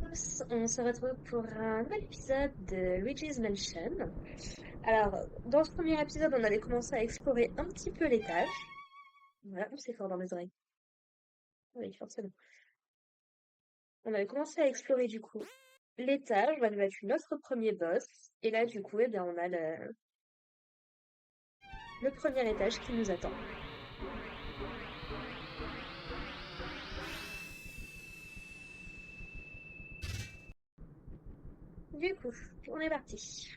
tous, on se retrouve pour un nouvel épisode de Luigi's Mansion. Alors, dans ce premier épisode, on avait commencé à explorer un petit peu l'étage. Voilà, c'est fort dans mes oreilles. Oui, forcément. On avait commencé à explorer du coup l'étage, on avait battu notre premier boss, et là du coup, eh bien, on a le premier étage qui nous attend. Du coup, on est parti.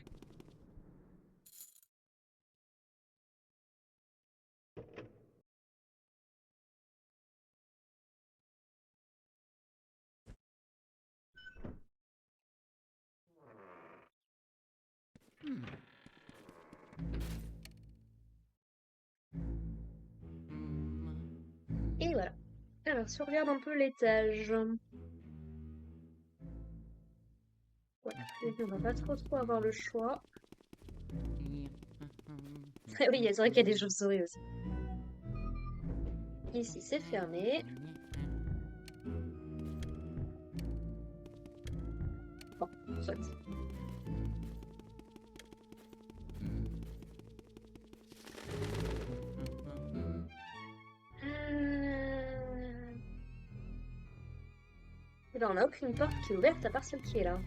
Et voilà. Alors, si on regarde un peu l'étage, ouais, on va pas trop avoir le choix. Ah oui, c'est vrai qu'il y a des chauves-souris aussi. Ici, c'est fermé. Bon, soit. Et ben, on n'a aucune porte qui est ouverte à part celle qui est là.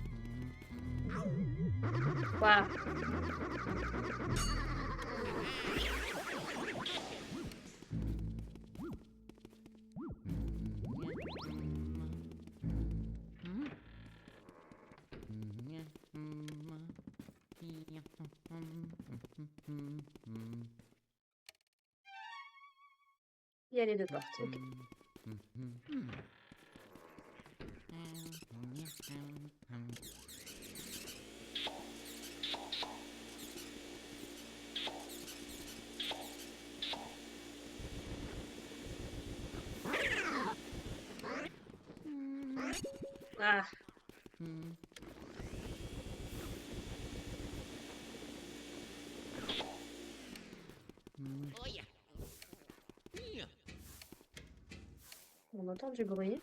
Waouh. Il y a les deux portes, ok. Ah, on entend du bruit.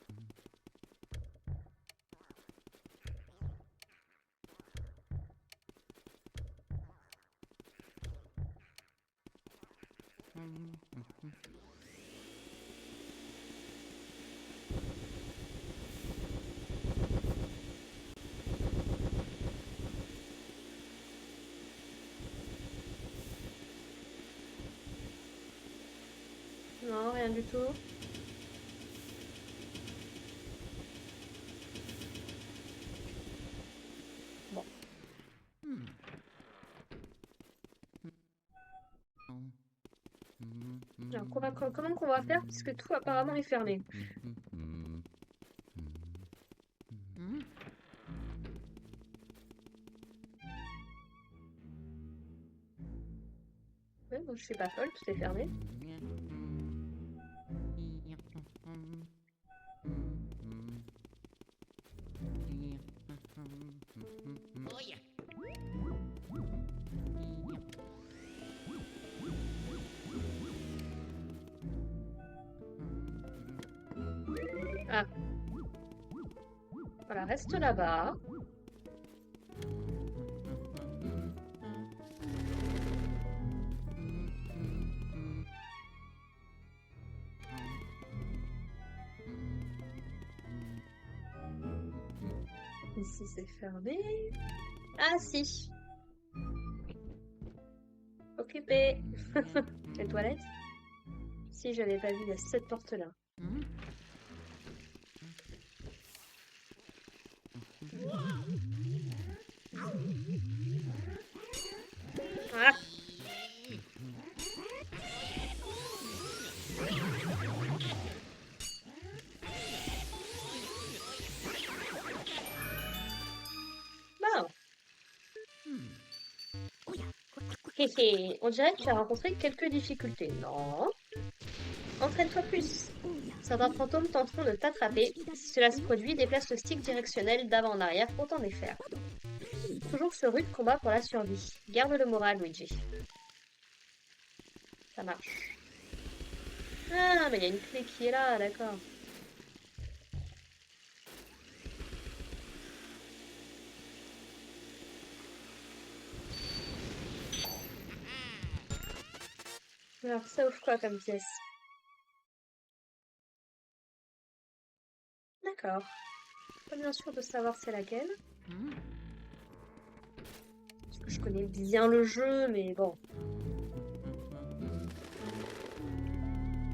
Non, rien du tout. Bon. Alors, comment qu'on va faire puisque tout apparemment est fermé? Ouais, bon, je suis pas folle, tout est fermé. Ah, voilà, reste là-bas. Ici, c'est fermé. Ah, si. Occupé. Les toilettes? Si, j'avais pas vu, il y a cette porte-là. Ah! Bon. Hé hé, on dirait que tu as rencontré quelques difficultés. Non. Entraîne-toi plus. Certains fantômes tenteront de t'attraper. Si cela se produit, déplace le stick directionnel d'avant en arrière pour t'en défaire. Toujours ce rude combat pour la survie. Garde le moral, Luigi. Ça marche. Ah, mais il y a une clé qui est là, d'accord. Alors, ça ouvre quoi comme pièce? D'accord. Pas bien sûr de savoir c'est laquelle. Parce que je connais bien le jeu, mais bon.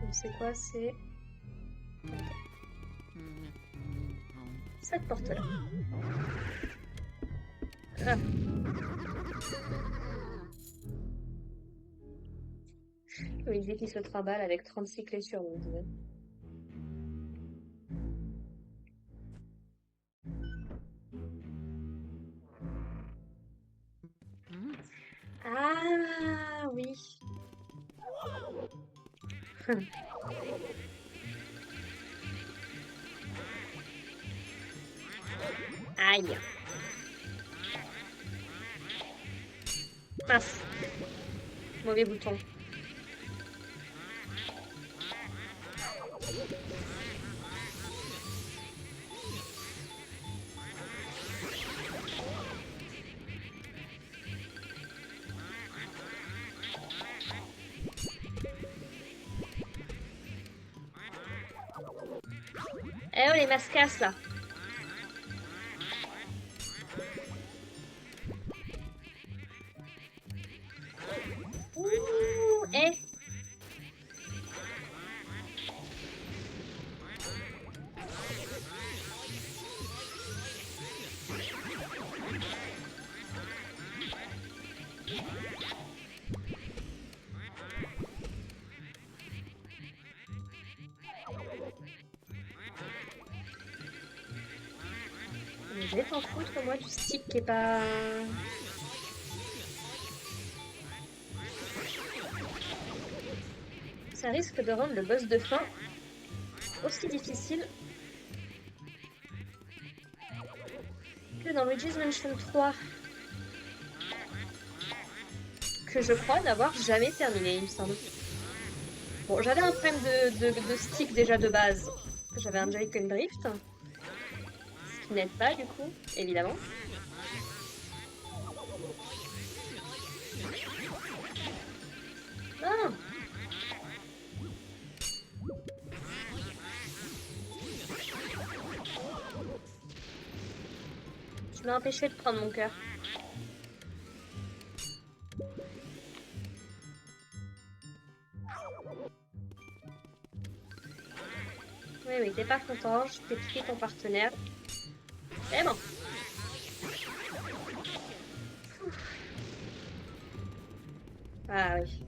Donc c'est quoi? C'est cette porte-là. Ah. Il dit qu'il se trimballe avec 36 clés sur lui. Ah oui. Aïe. Mince. Mauvais bouton. Eh oh les mascasses là. Ouh, eh. Mais je vais t'en foutre moi du stick qui est pas... Ça risque de rendre le boss de fin aussi difficile que dans Luigi's Mansion 3. Que je crois n'avoir jamais terminé, il me semble. Bon, j'avais un problème de stick déjà de base. J'avais un Joy-Con Drift. Ce qui n'aide pas du coup, évidemment. Non! Tu m'as empêché de prendre mon cœur. Oui, oui, t'es pas content, je t'ai piqué ton partenaire. C'est bon. Ah oui.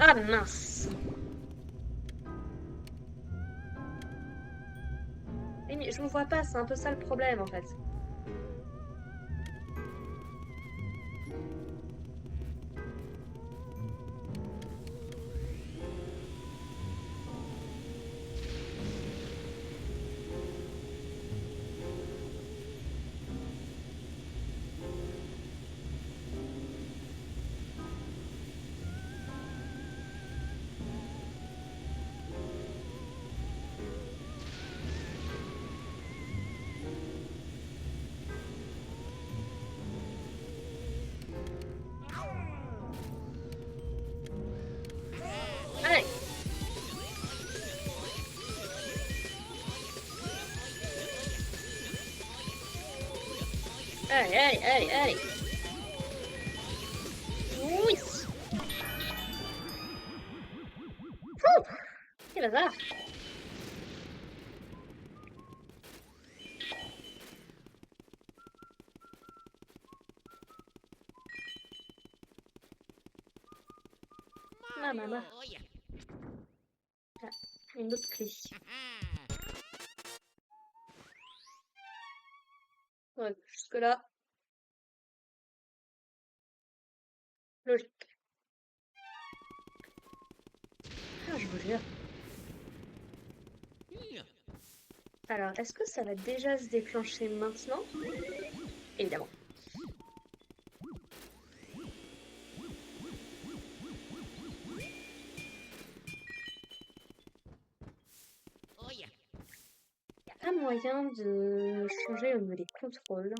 Ah mince. Oui, mais je vous vois pas, c'est un peu ça le problème en fait. Allez. Allez, allez, allez, allez. Oui. Ouh, quel hasard. Ah, maman. Ah, une autre clé. Ouais, jusque-là, logique. Ah, je vous jure. Alors, est-ce que ça va déjà se déclencher maintenant? Évidemment. moyen de changer au niveau des contrôles?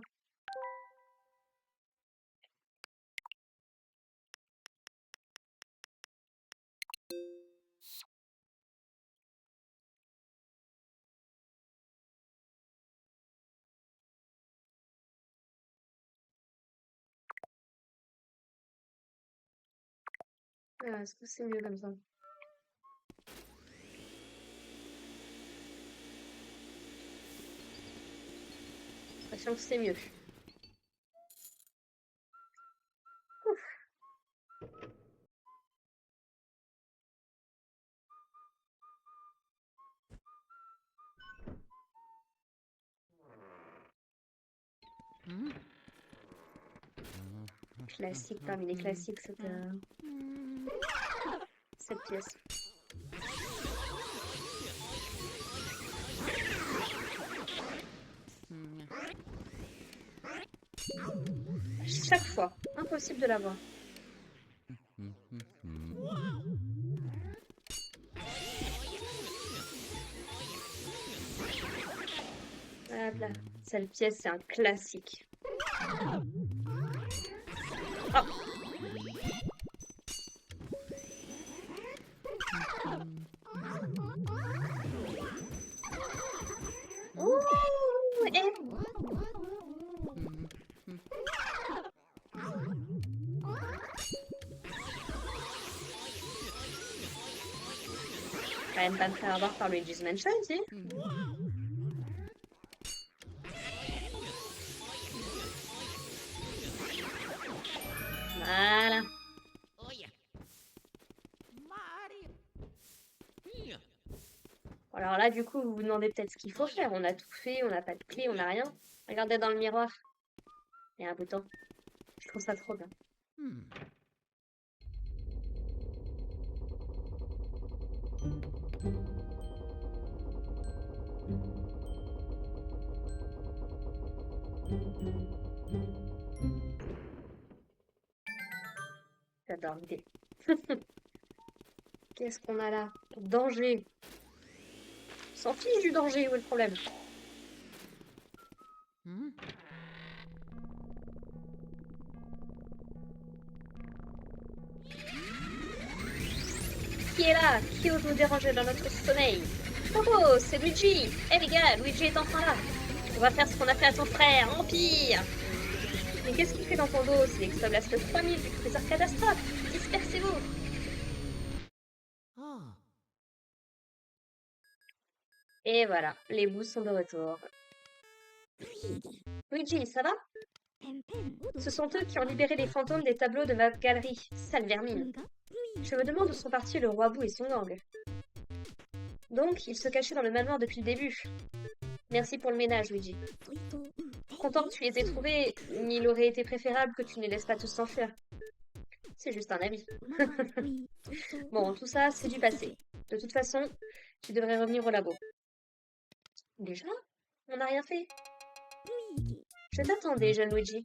Ah, est-ce que c'est mieux comme ça? J'ai l'impression que c'est mieux. Ouf. Classique parmi les classiques, cette pièce. Chaque fois, impossible de l'avoir. Hop là. Cette pièce, c'est un classique. Oh. Ouh, eh. Quand même pas me faire avoir par Luigi's Mansion, si. Voilà. Alors là, du coup, vous vous demandez peut-être ce qu'il faut faire. On a tout fait, on n'a pas de clé, on n'a rien. Regardez dans le miroir. Il y a un bouton. Je trouve ça trop bien. J'adore l'idée. Qu'est-ce qu'on a là? Danger. On s'en fiche du danger, où est le problème? Qui est là? Qui ose nous déranger dans notre sommeil? Oh, c'est Luigi! Eh les gars, Luigi est enfin là! On va faire ce qu'on a fait à ton frère, Empire! Mais qu'est-ce qu'il fait dans ton dos? C'est l'Exoblast 3000 du trésor catastrophe! Dispersez-vous! Et voilà, les bouts sont de retour. Luigi, ça va? Ce sont eux qui ont libéré les fantômes des tableaux de ma galerie, sale vermine. Je me demande où sont partis le roi Bou et son gang. Donc, ils se cachaient dans le manoir depuis le début. Merci pour le ménage, Luigi. Content que tu les aies trouvés, il aurait été préférable que tu ne les laisses pas tous s'enfuir. C'est juste un avis. Bon, tout ça, c'est du passé. De toute façon, tu devrais revenir au labo. Déjà? On n'a rien fait. Je t'attendais, jeune Luigi.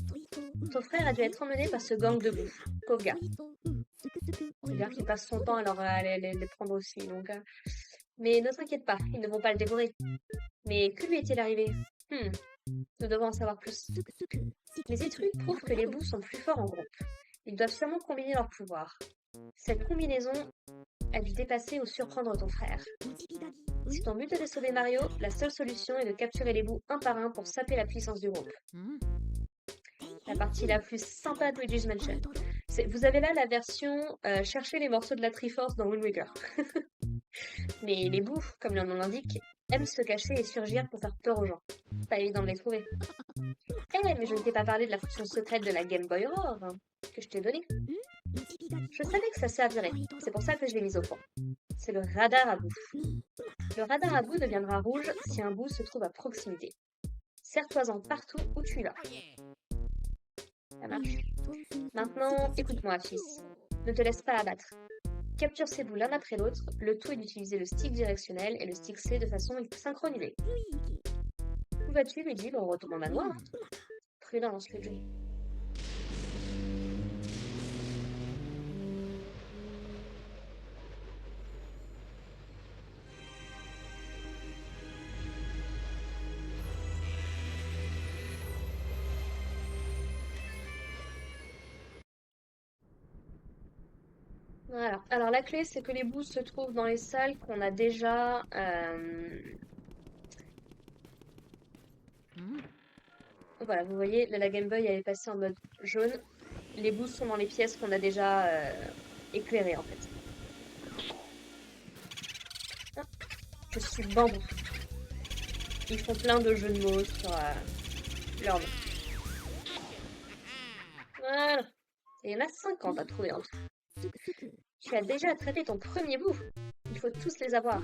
Ton frère a dû être emmené par ce gang de bouffe. Pauvre gars. C'est-à-dire qu'il passe son temps alors à les prendre aussi, donc... Mais ne t'inquiète pas, ils ne vont pas le dévorer. Mais que lui est-il arrivé? Nous devons en savoir plus. Les études prouvent que les bouts sont plus forts en groupe. Ils doivent sûrement combiner leurs pouvoirs. Cette combinaison a dû dépasser ou surprendre ton frère. Si ton but est de sauver Mario, la seule solution est de capturer les bouts un par un pour saper la puissance du groupe. La partie la plus sympa de Luigi's Mansion. Vous avez là la version chercher les morceaux de la Triforce dans Wind Waker. Mais les bouts, comme le nom l'indique, aiment se cacher et surgir pour faire peur aux gens. Pas évident de les trouver. Eh, mais je ne t'ai pas parlé de la fonction secrète de la Game Boy Aurore que je t'ai donnée. Je savais que ça servirait, c'est pour ça que je l'ai mise au point. C'est le radar à bout. Le radar à bout deviendra rouge si un bout se trouve à proximité. Serre-toi-en partout où tu l'as. Ça marche. Maintenant, écoute-moi, fils. Ne te laisse pas abattre. Capture ces bouts l'un après l'autre, le tout est d'utiliser le stick directionnel et le stick C de façon synchronisée. Où vas-tu, Luigi? On retourne au manoir. Prudence, Luigi. Voilà. Alors la clé, c'est que les boosts se trouvent dans les salles qu'on a déjà... Voilà, vous voyez, là, la Game Boy, elle est passée en mode jaune. Les boosts sont dans les pièces qu'on a déjà éclairées, en fait. Hop, je suis bambou. Ils font plein de jeux de mots sur leur nom. Voilà. Et il y en a 50 à trouver en tout. Tu as déjà attrapé ton premier bout. Il faut tous les avoir.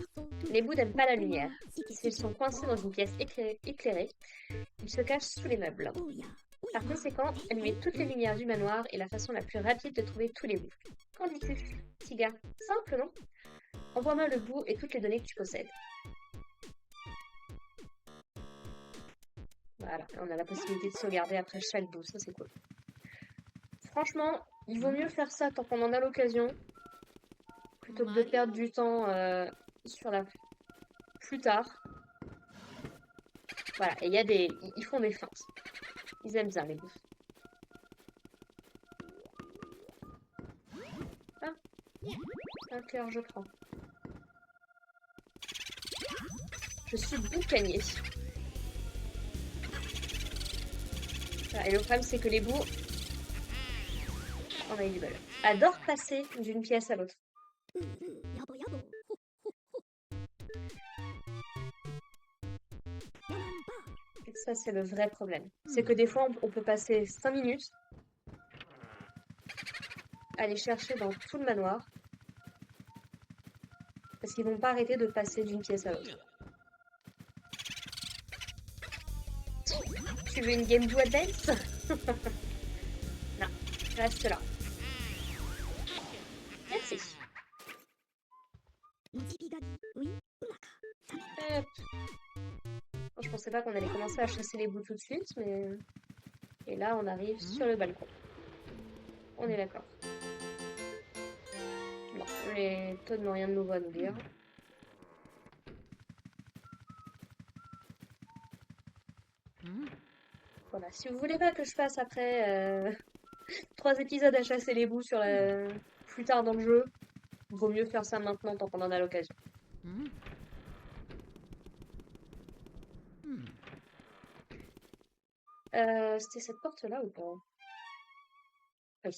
Les bouts n'aiment pas la lumière. S'ils sont coincés dans une pièce éclairée, ils se cachent sous les meubles. Par conséquent, allumer toutes les lumières du manoir est la façon la plus rapide de trouver tous les bouts. Qu'en dis-tu, petit gars? Simple, non? Envoie-moi le bout et toutes les données que tu possèdes. Voilà, on a la possibilité de sauvegarder après chaque bout, ça c'est cool. Franchement, il vaut mieux faire ça tant qu'on en a l'occasion, plutôt que de perdre du temps sur la plus tard. Voilà, et il y a des... Ils font des feintes. Ils aiment bien les bouts. Ah, un cœur, je prends. Je suis boucanier. Voilà, et le problème, c'est que les bouts, on a eu du bol, adorent passer d'une pièce à l'autre. Et ça, c'est le vrai problème. C'est que des fois, on peut passer 5 minutes, aller chercher dans tout le manoir, parce qu'ils vont pas arrêter de passer d'une pièce à l'autre. Tu veux une Game Boy Advance? Non, reste là. Merci. Hop. Bon, je pensais pas qu'on allait commencer à chasser les bouts tout de suite, mais... Et là, on arrive sur le balcon. On est d'accord. Bon, les Toads n'ont rien de nouveau à nous dire. Voilà, si vous voulez pas que je fasse après 3 épisodes à chasser les bouts sur plus tard dans le jeu, vaut mieux faire ça maintenant tant qu'on en a l'occasion. C'était cette porte-là ou pas? Oui.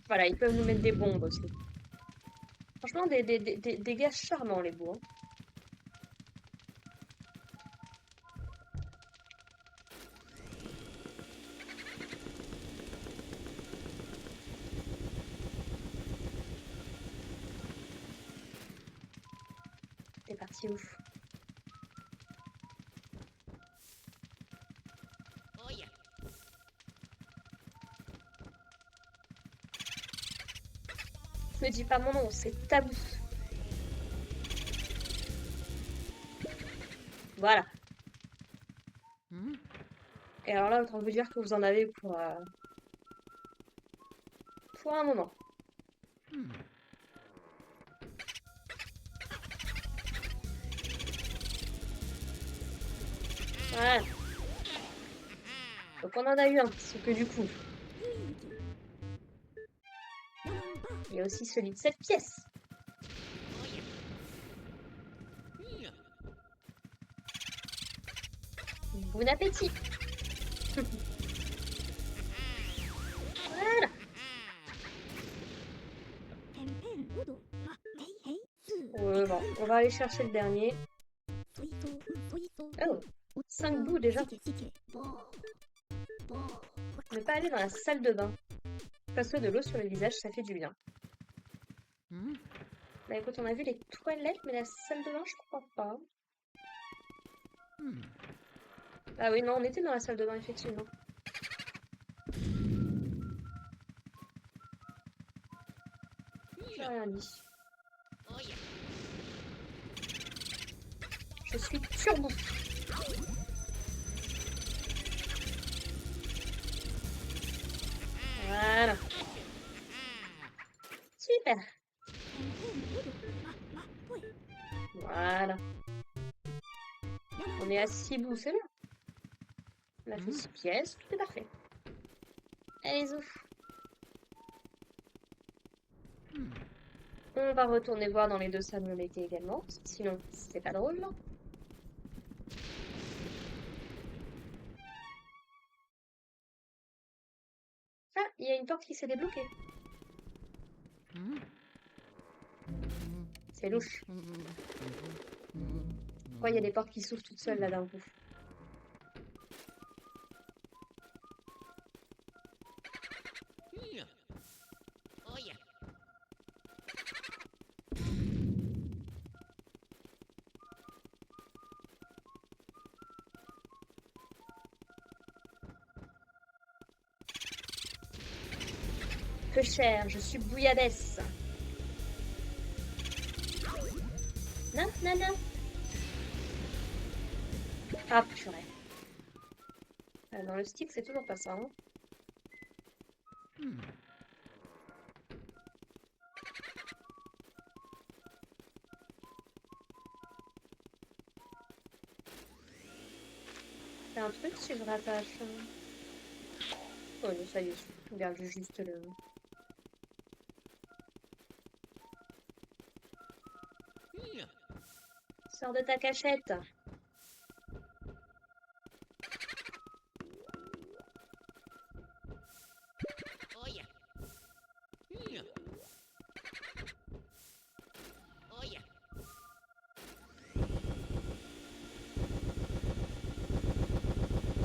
Voilà, ils peuvent nous mettre des bombes aussi. Franchement, des gars charmants, les bouts. Hein. T'es parti où? Ne dis pas mon nom, c'est tabou. Voilà. Et alors là, autant vous dire que vous en avez pour un moment. Voilà. Donc on en a eu un, ce que du coup. Il y a aussi celui de cette pièce. Bon appétit. Voilà. Bon, on va aller chercher le dernier. Oh, 5 bouts déjà. Ne pas aller dans la salle de bain. Passer de l'eau sur le visage, ça fait du bien. Bah écoute, on a vu les toilettes, mais la salle de bain, je crois pas. Ah oui, non, on était dans la salle de bain, effectivement. J'ai rien dit. Je suis turbo. Voilà. Super. Voilà. On est à 6 bouts, c'est bon. On a fait 6 pièces, tout est parfait. Allez, ouf. On va retourner voir dans les 2 salles où on était également. Sinon, c'est pas drôle, non? Ah, il y a une porte qui s'est débloquée. C'est louche. Pourquoi il y a des portes qui s'ouvrent toutes seules là d'un coup? Peu cher, je suis bouillabaisse. Non, non, non. Ah, purée. Dans le stick, c'est toujours pas ça, hein. C'est un truc si je rattache. Oh, non, ça y est, je regarde juste le... Sors de ta cachette.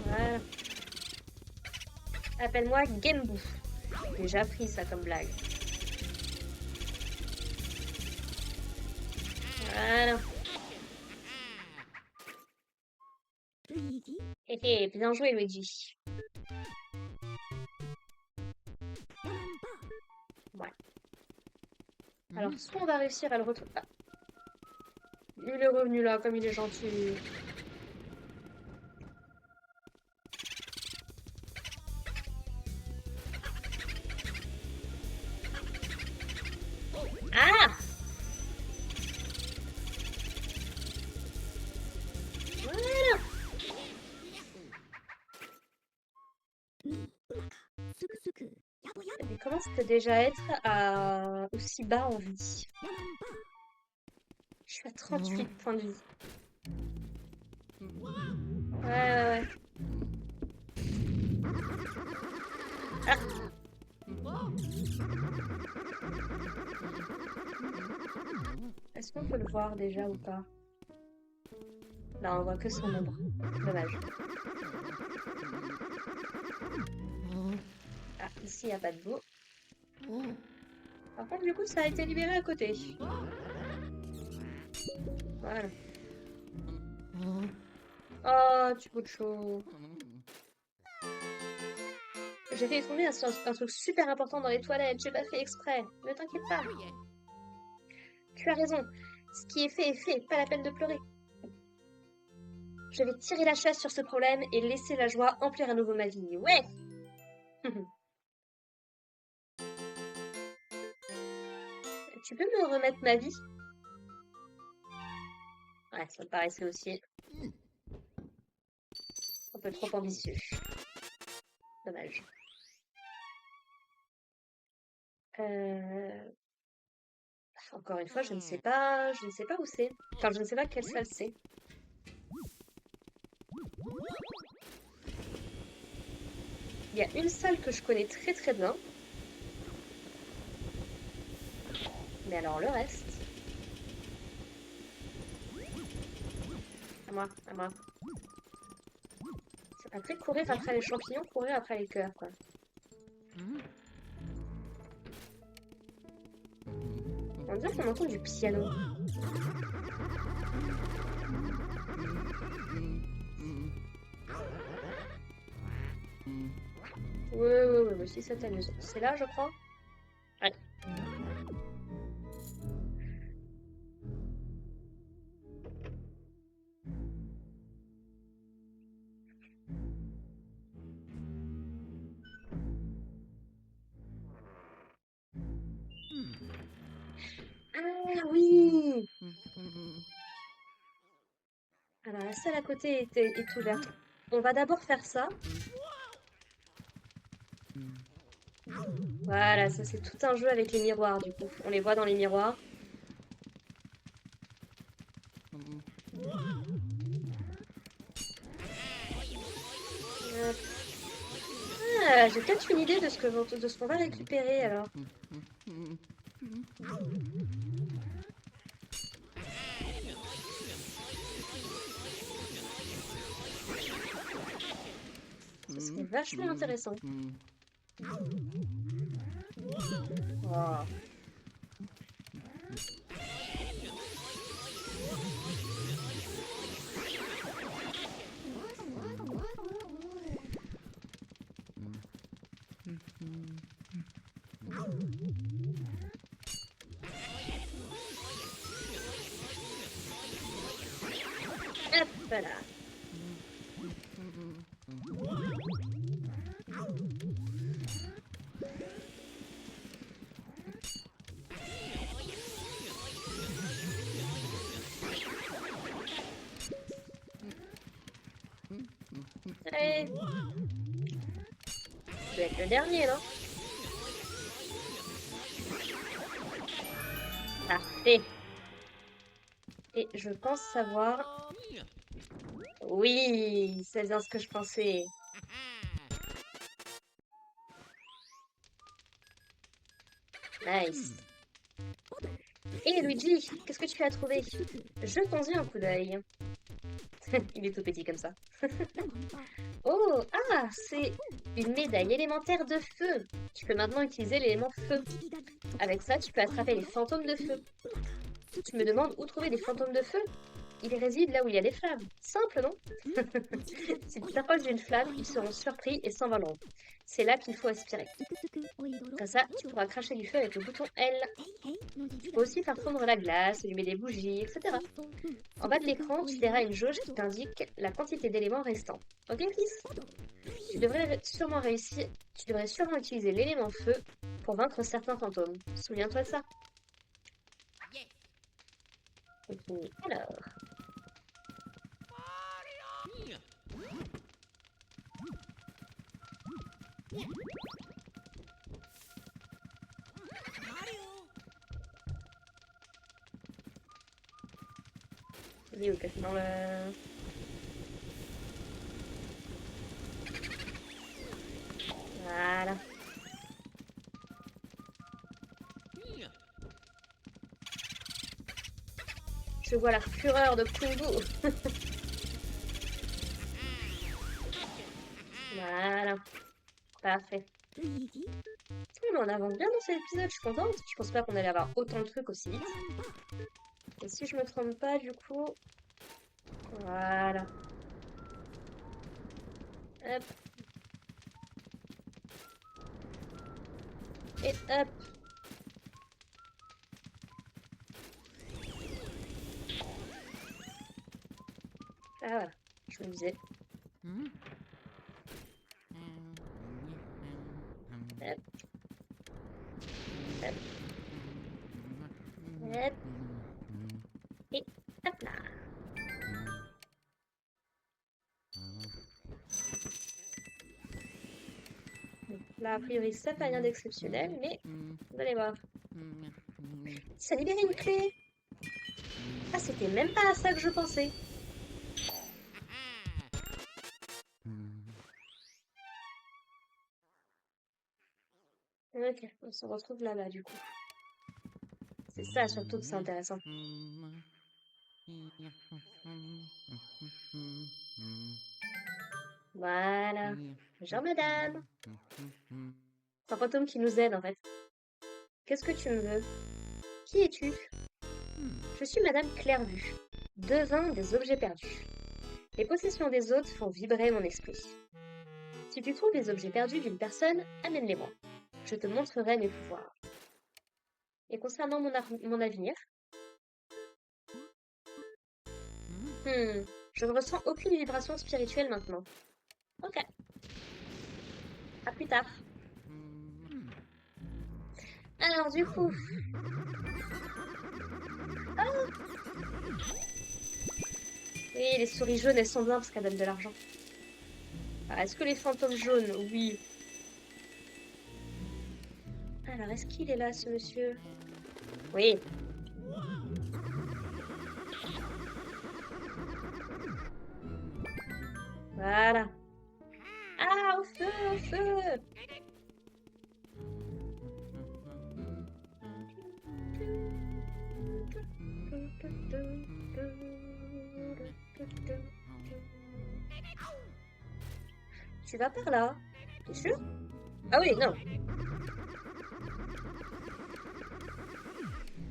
Voilà. Appelle-moi Gemboo. J'ai déjà pris ça comme blague. Voilà. Hé hé, bien joué Luigi. Ouais. Alors, soit on va réussir à le retrouver. Ah. Il est revenu là, comme il est gentil. Ah! Voilà! Mais comment ça peut déjà être à aussi bas en vie? Je suis à 38 points de vie. Ouais, ouais, ouais. Ah! Est-ce qu'on peut le voir déjà ou pas? Là, on voit que son ombre. Dommage. Ah, ici, il n'y a pas de boue. Par contre, du coup, ça a été libéré à côté. Voilà. Oh, tu bout de chaud. J'ai fait tomber un truc super important dans les toilettes. J'ai pas fait exprès. Ne t'inquiète pas. Tu as raison. Ce qui est fait. Pas la peine de pleurer. Je vais tirer la chasse sur ce problème et laisser la joie emplir à nouveau ma vie. Ouais! Tu peux me remettre ma vie? Ouais, ça me paraissait aussi un peu trop ambitieux. Dommage. Encore une fois, je ne sais pas où c'est. Enfin, je ne sais pas quelle salle c'est. Il y a une salle que je connais très très bien. Mais alors le reste... À moi, à moi. Après courir après les champignons, courir après les cœurs, quoi. On dirait qu'on entend du piano. Ouais, si ça t'amuse. C'est là, je crois? Ouais. Ah oui! Alors, la salle à côté est ouverte. On va d'abord faire ça. Voilà, ça c'est tout un jeu avec les miroirs du coup. On les voit dans les miroirs. Hop. Ah, j'ai peut-être une idée de ce qu'on va récupérer alors. Ce serait vachement intéressant. Oh. Hop là. Allez. Ça doit être le dernier, non? Parfait. Et je pense savoir... Oui, c'est bien ce que je pensais. Nice. Et Luigi, qu'est-ce que tu as trouvé? Jetons-y un coup d'œil. Il est tout petit comme ça. Oh, ah, c'est une médaille élémentaire de feu. Tu peux maintenant utiliser l'élément feu. Avec ça, tu peux attraper les fantômes de feu. Tu me demandes où trouver des fantômes de feu? Ils résident là où il y a des flammes. Simple, non? Si tu t'approches d'une flamme, ils seront surpris et s'envoleront. C'est là qu'il faut aspirer. Comme ça, tu pourras cracher du feu avec le bouton L. Tu peux aussi faire fondre la glace, allumer des bougies, etc. En bas de l'écran, tu verras une jauge qui t'indique la quantité d'éléments restants. Ok, fils? Tu devrais sûrement utiliser l'élément feu pour vaincre certains fantômes. Souviens-toi de ça. Ok, alors... Il est où, caché dans le... Voilà. Je vois la fureur de Kungu. Voilà. Parfait. On avance bien dans cet épisode, je suis contente. Je pense pas qu'on allait avoir autant de trucs aussi vite. Et si je me trompe pas, du coup... Voilà. Hop. Et hop. Ah voilà, je me disais. Hop. Hop. Hop. Et hop là. Donc là, a priori, ça fait rien d'exceptionnel, mais vous allez voir. Ça a libéré une clé. Ah, c'était même pas à ça que je pensais. Ok, on se retrouve là-bas du coup. C'est ça surtout que c'est intéressant. Voilà. Bonjour madame. C'est un fantôme qui nous aide en fait. Qu'est-ce que tu me veux? Qui es-tu? Je suis madame Clairvue, devin des objets perdus. Les possessions des autres font vibrer mon esprit. Si tu trouves les objets perdus d'une personne, amène-les-moi. Je te montrerai mes pouvoirs. Et concernant mon avenir, je ne ressens aucune vibration spirituelle maintenant. Ok. À plus tard. Alors du coup... Oui, les souris jaunes, elles sont bien parce qu'elles donnent de l'argent. Alors, est-ce que les fantômes jaunes? Oui. Alors, est-ce qu'il est là, ce monsieur? Oui. Voilà. Ah, au feu, au feu! Tu vas par là? T'es sûr? Ah oui, non.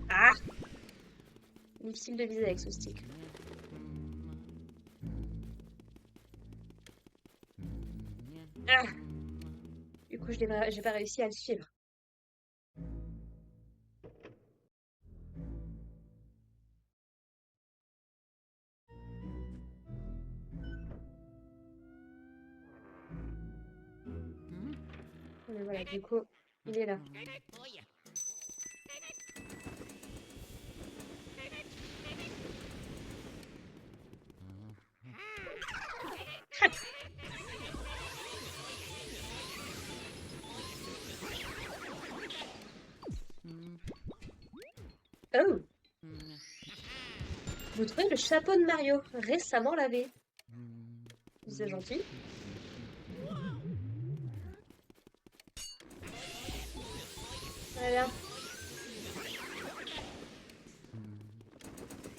Ah! Difficile de viser avec ce stick. Ah! Du coup, j'ai pas réussi à le suivre. Mais voilà, du coup, il est là. Oh! Vous trouvez le chapeau de Mario, récemment lavé. C'est gentil. Voilà.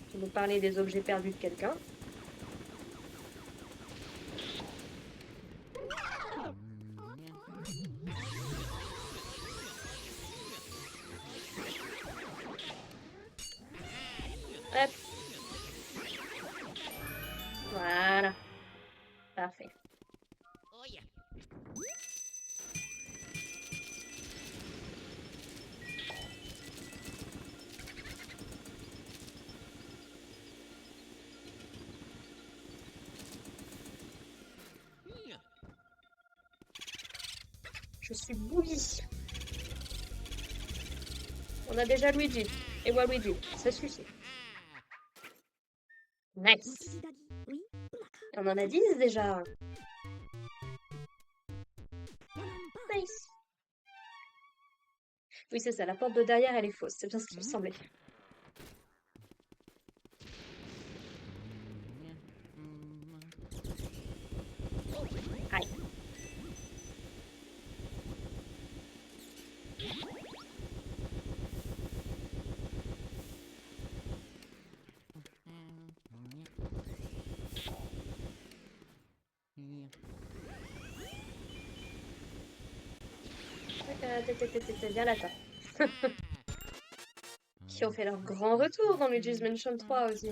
Je vais vous parler des objets perdus de quelqu'un. Hop. Voilà. Parfait. Je suis Boogie. On a déjà Luigi et Waluigi. Ça suffit. Nice. On en a 10 déjà. Nice. Oui, c'est ça. La porte de derrière, elle est fausse. C'est bien ce qui me semblait. Aïe. Viens là, toi. Qui ont fait leur grand retour dans Luigi's Mansion 3 aussi.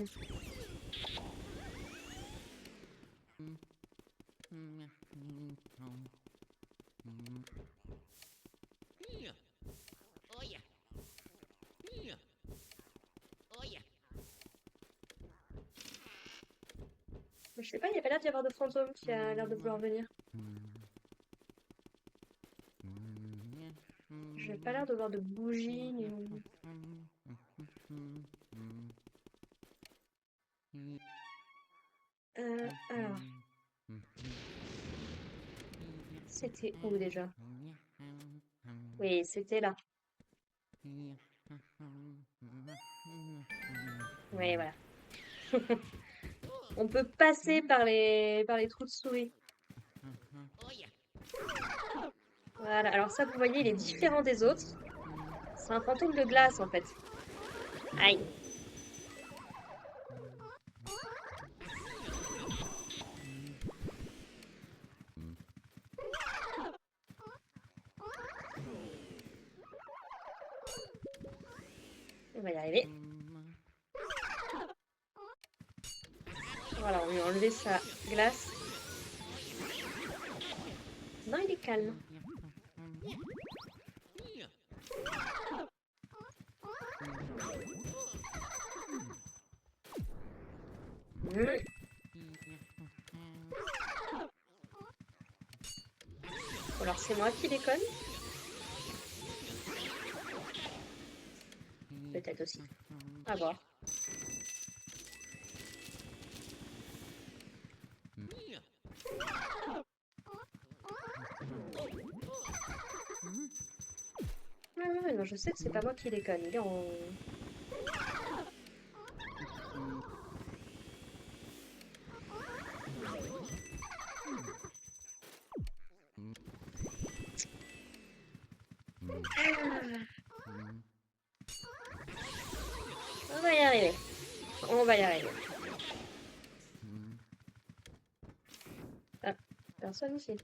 Je sais pas, il n'y a pas l'air d'y avoir de fantôme qui a l'air de vouloir venir. J'ai pas l'air de voir de bougie ni... Alors... C'était où déjà? Oui, c'était là. Oui, voilà. On peut passer par les trous de souris. Voilà, alors ça, vous voyez, il est différent des autres. C'est un fantôme de glace, en fait. Aïe. On va y arriver. Voilà, on lui a enlevé sa glace. Non, il est calme. Alors c'est moi qui déconne? Peut-être aussi. À voir. mais non, je sais que c'est pas moi qui déconne. Il est en... On va y arriver. On va y arriver. Ah, personne ici.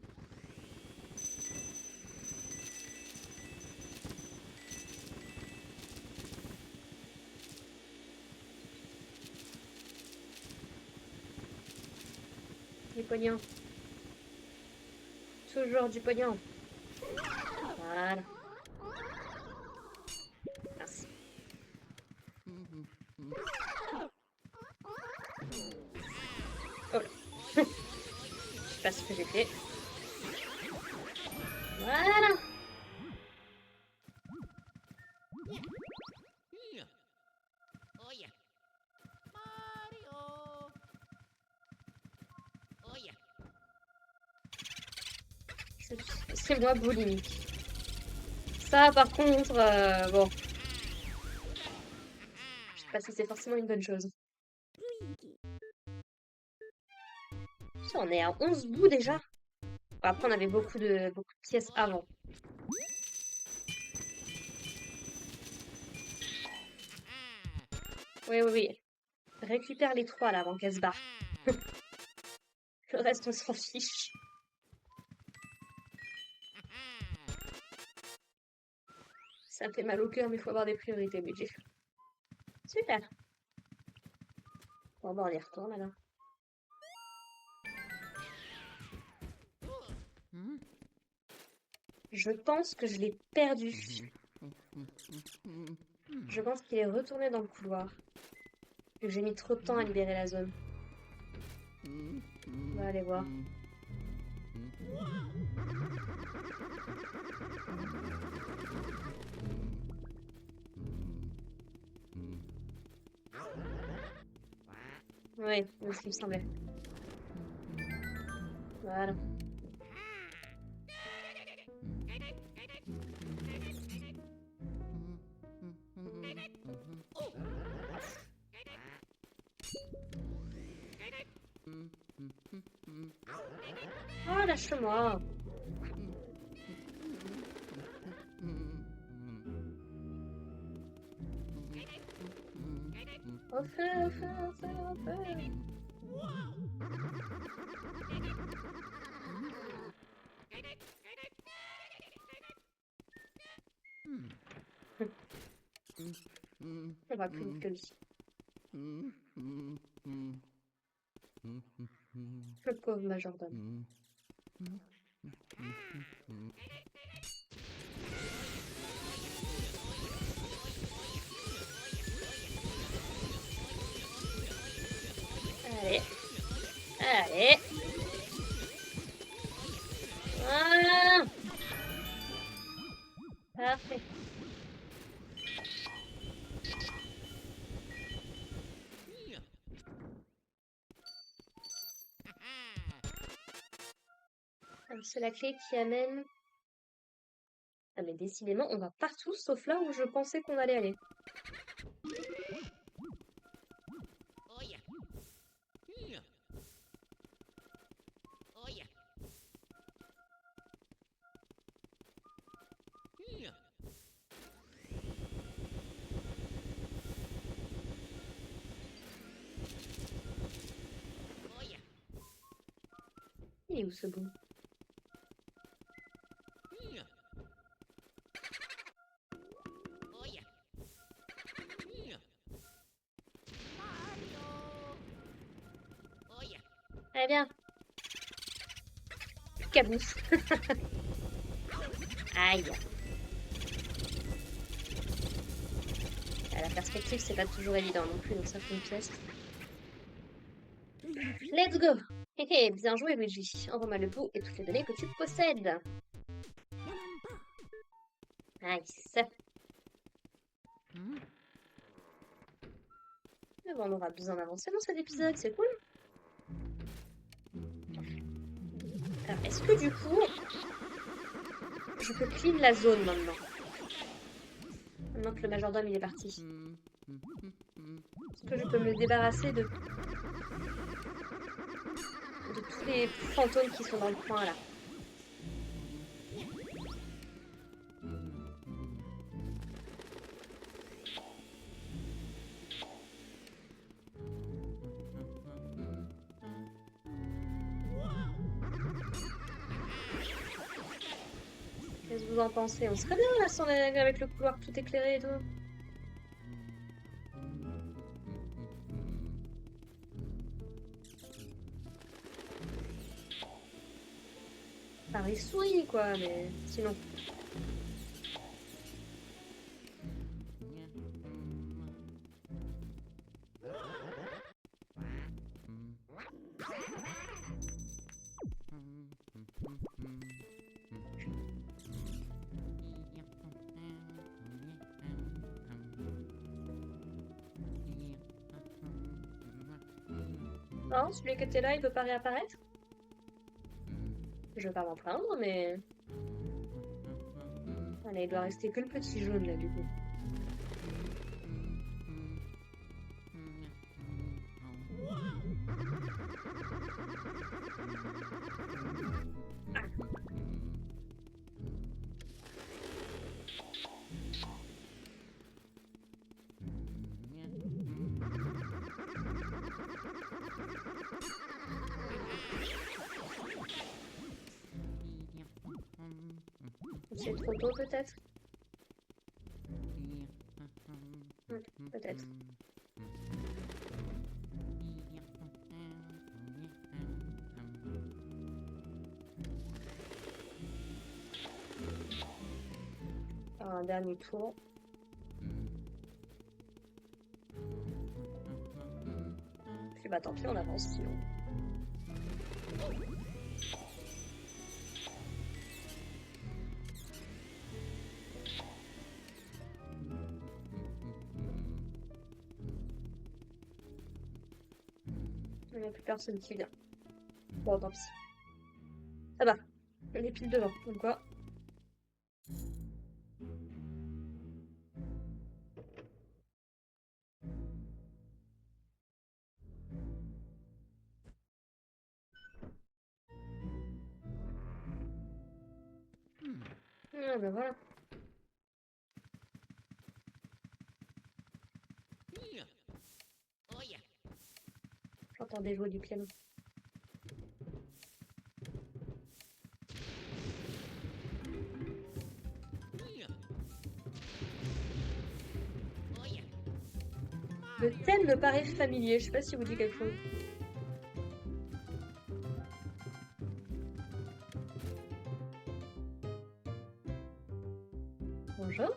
Du pognon. Toujours du pognon. Voilà. Merci. Oh là. Je sais pas ce que j'ai fait. Voilà. C'est moi boulimique. Ça, par contre, bon, je sais pas si c'est forcément une bonne chose. Ça, on est à 11 bouts déjà. Après, on avait beaucoup de pièces avant. Oui, oui, oui. Récupère les 3 là avant qu'elle se barre. Le reste, on s'en fiche. Ça me fait mal au cœur, mais il faut avoir des priorités, budget. Super. Bon, bah, on y retourne alors. Je pense que je l'ai perdu. Je pense qu'il est retourné dans le couloir. Et que j'ai mis trop de temps à libérer la zone. On va aller voir. Oui, c'est ce qui me semblait. Voilà. Oh, lâche-moi. Au feu, au feu, au feu, au feu. On va plus vite que lui. Le pauvre majordome. Allez. Allez. Voilà. Parfait. C'est la clé qui amène... Ah mais décidément, on va partout sauf là où je pensais qu'on allait aller. Il est où ce bout? Allez, viens. Cabousse. Aïe. Ah, la perspective, c'est pas toujours évident non plus, donc ça fait une pièce. Let's go! Hé hé, bien joué Luigi. Envoie-moi le bout et toutes les données que tu possèdes. Nice. Mais bon, on aura besoin d'avancer dans cet épisode, c'est cool. Alors, est-ce que du coup, je peux clean la zone maintenant? Maintenant que le majordome il est parti. Est-ce que je peux me débarrasser de tous les fantômes qui sont dans le coin là? Qu'est-ce que vous en pensez? On serait bien là si on est avec le couloir tout éclairé et tout. Enfin, les souris quoi, mais sinon. Non, celui qui était là, il peut pas réapparaître? Je vais pas m'en plaindre, mais... Allez, il doit rester que le petit jaune là du coup. C'est trop tôt peut-être? Peut-être. Alors, un dernier tour. Puis bah tant pis, on avance sinon. Il n'y a plus personne qui vient. Bon, tant pis. Ça va. Elle est pile devant, donc quoi. Ah ben voilà. J'entends des jouer du piano. Le thème me paraît familier, je sais pas si vous dit quelque chose. Bonjour.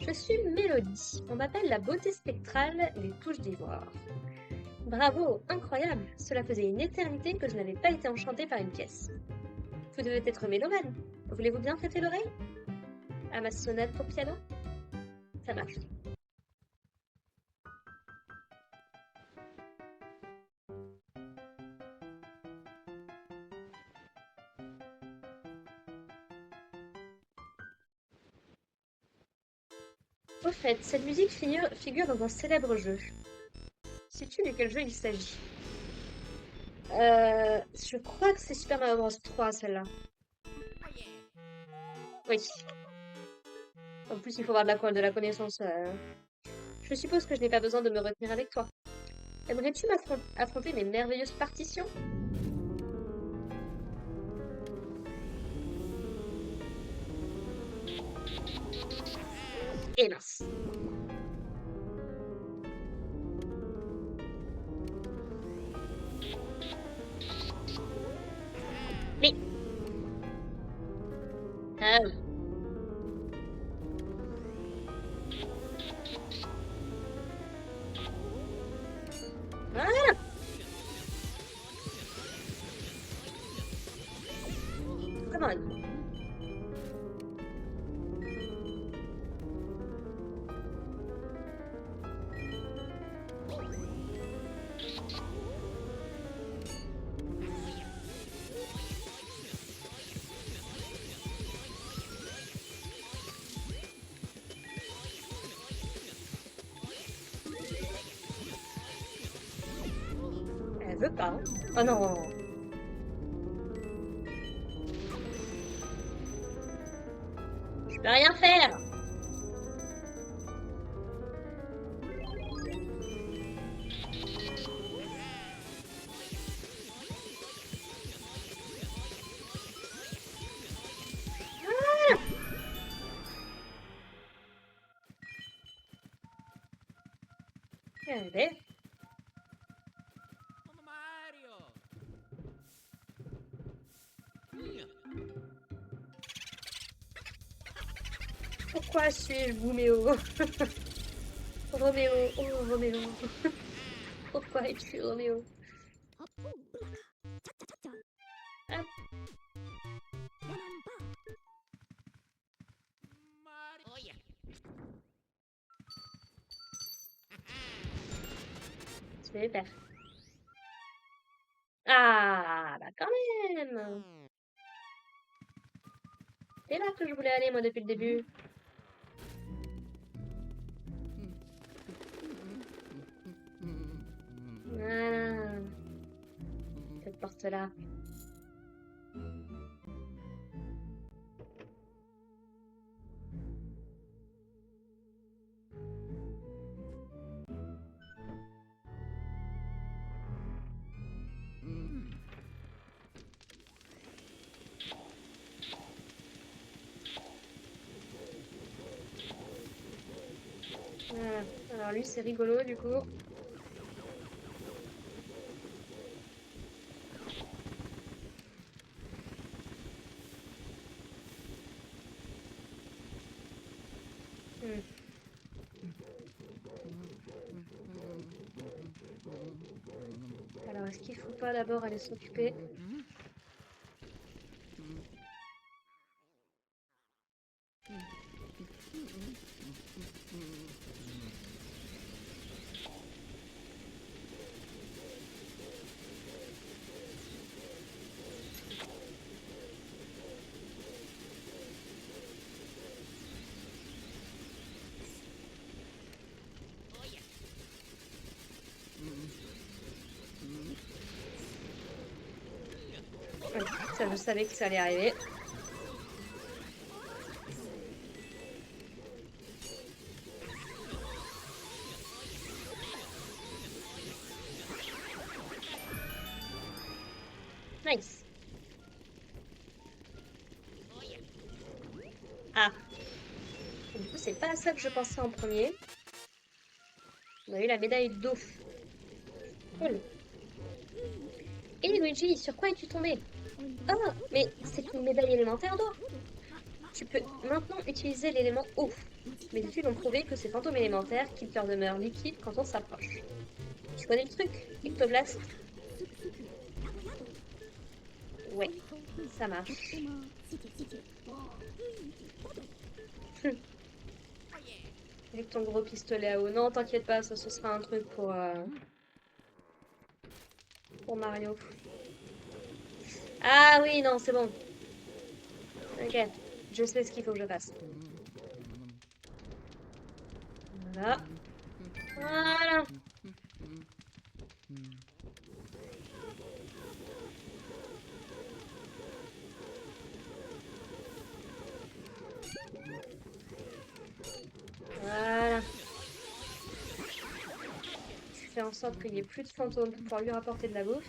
Je suis Mélodie. On m'appelle la beauté spectrale et les touches d'ivoire. Bravo, incroyable. Cela faisait une éternité que je n'avais pas été enchantée par une pièce. Vous devez être mélomane. Voulez-vous bien prêter l'oreille à ma sonate pour piano? Ça marche. Au fait, cette musique figure dans un célèbre jeu. Sais-tu de quel jeu il s'agit? Je crois que c'est Super Mario Bros 3, celle-là. Oui. En plus, il faut avoir de la connaissance. Je suppose que je n'ai pas besoin de me retenir avec toi. Aimerais-tu affronter mes merveilleuses partitions? Eh mince. Mais... Ah, voilà. Come on. Elle veut pas. Hein. Oh non. Je peux rien faire. Regardez. Pourquoi suis-je Bouméo? Roméo, oh Roméo. Pourquoi es-tu Roméo? Ah, super. Ah, bah quand même. C'est là que je voulais aller moi depuis le début. Voilà. Cette porte-là. Voilà. Alors lui c'est rigolo du coup. Hmm. Alors est-ce qu'il faut pas d'abord aller s'occuper? Ouais, ça je savais que ça allait arriver. Nice. Ah. Du coup c'est pas à ça que je pensais en premier. On a eu la médaille d'eau. Cool. Et Luigi, sur quoi es-tu tombé? Oh, mais c'est une médaille élémentaire d'eau. Tu peux maintenant utiliser l'élément eau. Mes études ont prouvé que ces fantômes élémentaires quittent leur demeure liquide quand on s'approche. Tu connais le truc, Ectoblast? Ouais, ça marche. Avec ton gros pistolet à eau. Non, t'inquiète pas, ça ce sera un truc pour Mario. Ah oui, non, c'est bon. Ok, je sais ce qu'il faut que je fasse. Voilà. Voilà. Voilà. Je fais en sorte qu'il n'y ait plus de fantômes pour pouvoir lui rapporter de la bouffe.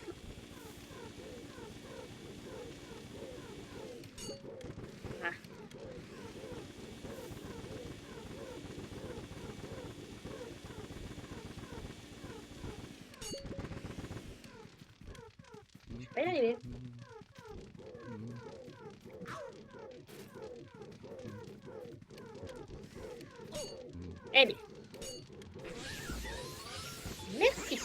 Ah. Je vais pas y arriver. Eh bien. Merci.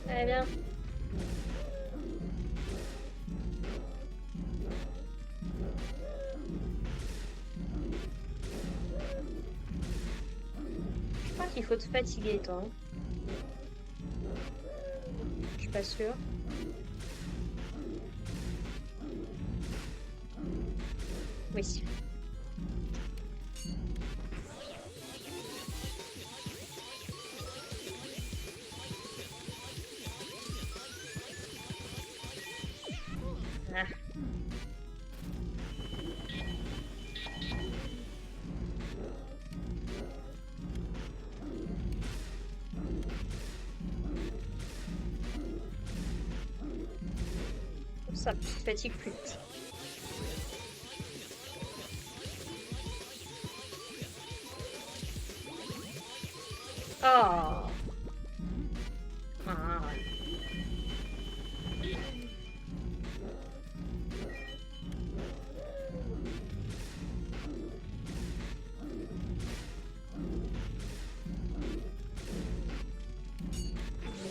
Très bien. Je crois qu'il faut te fatiguer, toi. Hein. Je suis pas sûre. Oui. Ah. Ça me fatigue plus vite. Oh. Ah.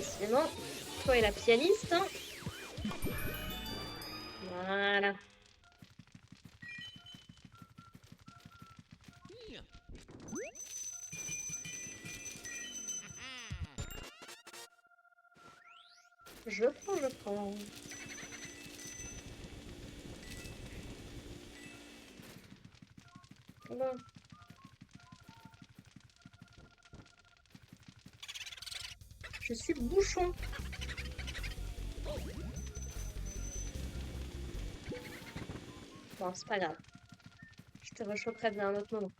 Sinon, toi et la pianiste, hein. Voilà. Je prends, je prends. Bon. Je suis bouchon. Bon, c'est pas grave. Je te rechoperai bien un autre moment.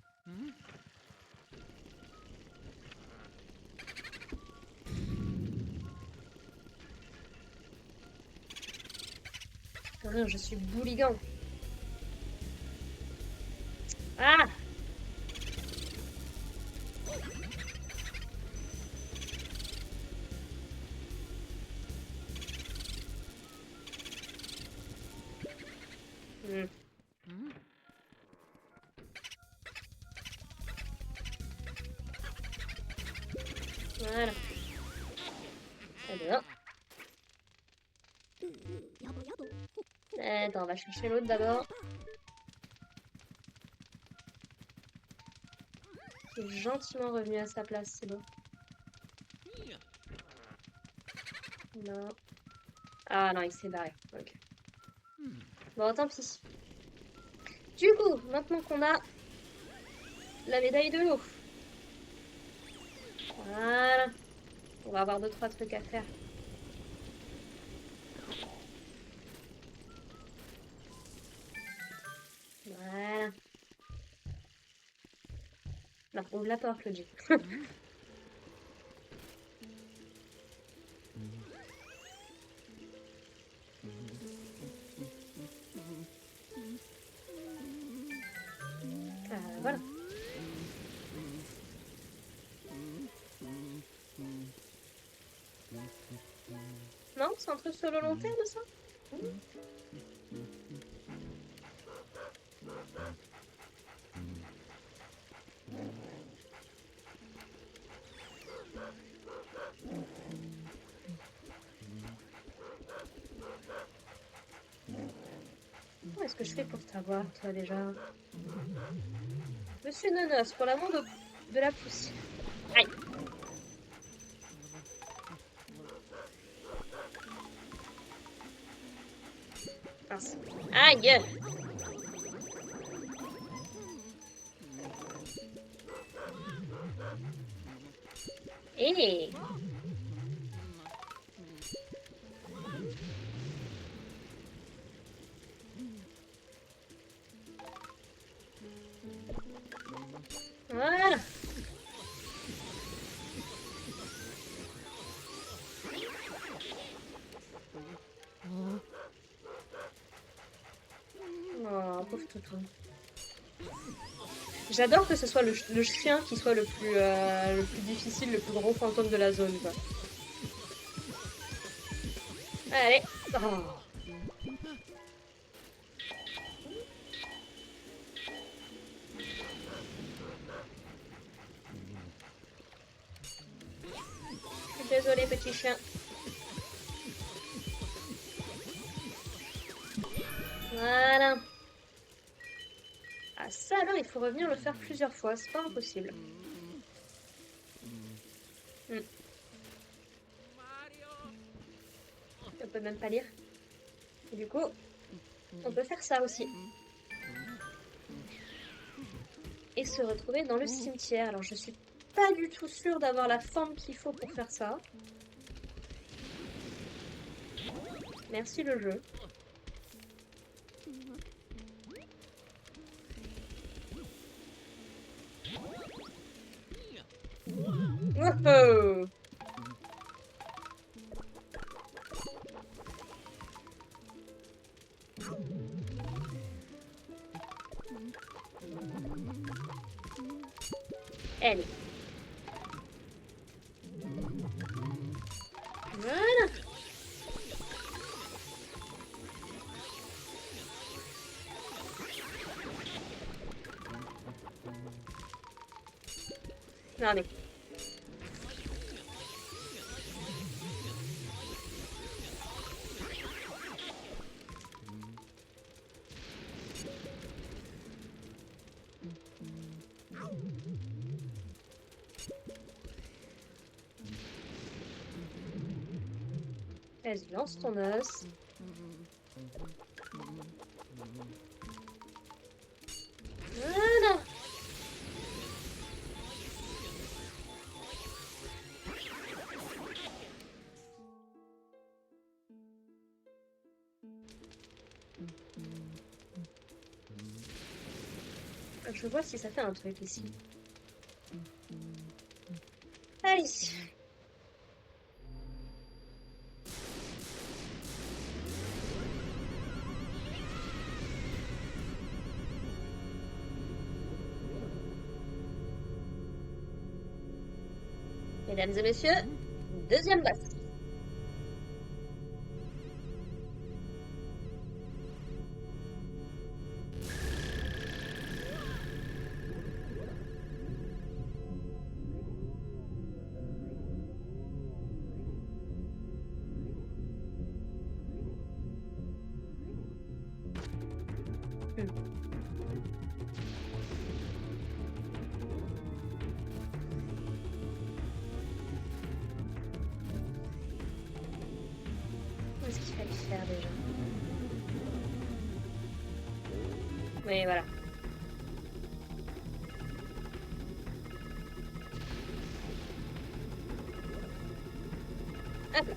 Non, je suis bouligan. Ah! Hmm. Voilà. Très bien. Attends, on va chercher l'autre d'abord. Qui est gentiment revenu à sa place, c'est bon. Non. Ah non, il s'est barré. Ok. Bon, tant pis. Du coup, maintenant qu'on a la médaille de l'eau. Voilà. On va avoir 2-3 trucs à faire. Voilà. Non, ouvre la porte, Logic. Voilà. Non, c'est un truc sur le long terme, ça? Comment est-ce que je fais pour t'avoir, toi, déjà? Monsieur Nonos, pour l'amour de la poussière. Aïe! Mince. Aïe! Hé! Voilà! Oh, pauvre toutou. J'adore que ce soit le chien qui soit le plus difficile, le plus gros fantôme de la zone, quoi. Allez! Oh. Je suis désolée, petit chien. Voilà. Ah ça alors, il faut revenir le faire plusieurs fois, c'est pas impossible. peut même pas lire. Et du coup, on peut faire ça aussi. Et se retrouver dans le cimetière. Alors, je suis pas du tout sûre d'avoir la forme qu'il faut pour faire ça. Merci le jeu. Wouhou! Allez. Voilà. Non mais... Vas-y, lance ton os. Voilà. Je vois si ça fait un truc ici. Allez. Mesdames et messieurs, deuxième boss. Qu'est-ce qu'il fallait faire déjà? Oui, voilà. Hop là.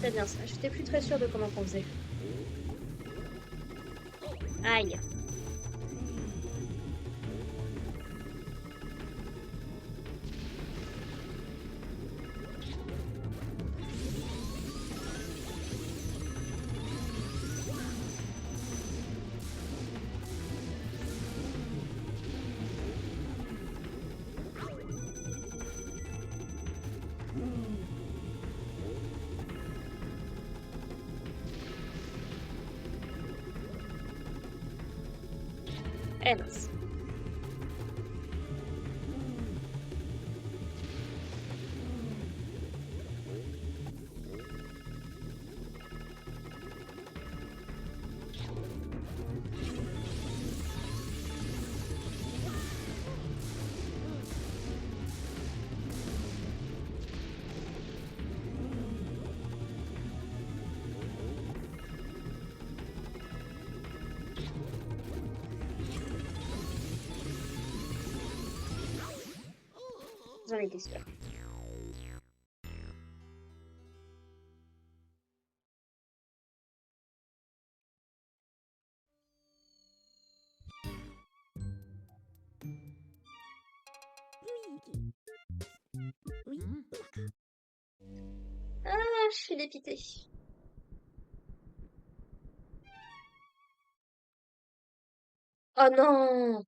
C'est bien ça. J'étais plus très sûre de comment on faisait. Aïe. Eh mince. J'en étais sûre. Ah, je suis dépitée. Oh non!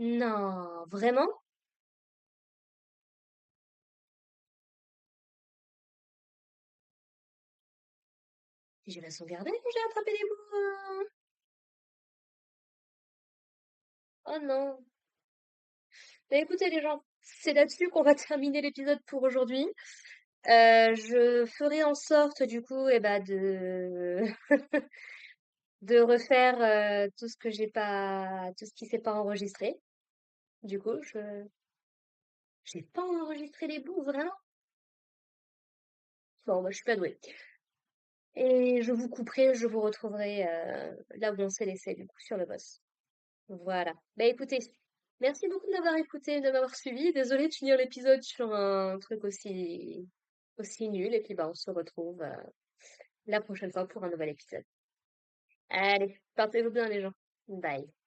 Non, vraiment? Je vais sauvegarder, j'ai attrapé des bouts. Oh non. Bah écoutez les gens, c'est là-dessus qu'on va terminer l'épisode pour aujourd'hui. Je ferai en sorte du coup, et ben de de refaire tout ce que j'ai pas, tout ce qui s'est pas enregistré. Du coup, j'ai pas enregistré les bouts vraiment. Bon, bah, je suis pas douée. Et je vous couperai, je vous retrouverai là où on s'est laissé du coup sur le boss. Voilà. Bah écoutez, merci beaucoup de m'avoir écouté, de m'avoir suivi. Désolée de finir l'épisode sur un truc aussi nul. Et puis bah on se retrouve la prochaine fois pour un nouvel épisode. Allez, portez-vous bien les gens. Bye.